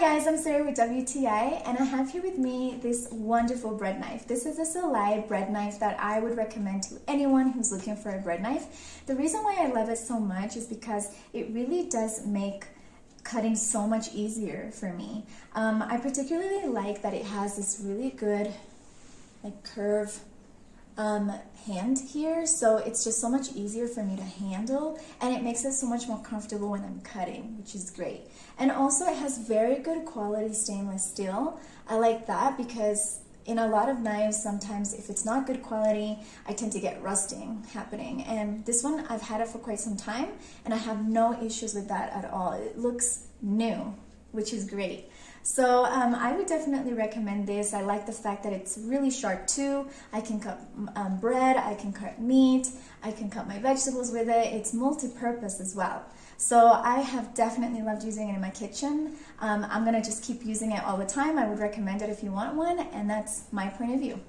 guys, I'm Sarah with WTI, and I have here with me this wonderful bread knife. This is a Zulay bread knife that I would recommend to anyone who's looking for a bread knife. The reason why I love it so much is because it really does make cutting so much easier for me. I particularly like that it has this really good curve hand here, so it's just so much easier for me to handle, and it makes it so much more comfortable when I'm cutting, which is great. And also it has very good quality stainless steel. I like that because in a lot of knives, sometimes if it's not good quality, I tend to get rusting happening, and this one I've had it for quite some time and I have no issues with that at all. It looks new, which is great. So I would definitely recommend this. I like the fact that it's really sharp too. I can cut bread, I can cut meat, I can cut my vegetables with it. It's multi-purpose as well. So I have definitely loved using it in my kitchen. I'm gonna just keep using it all the time. I would recommend it if you want one, and that's my point of view.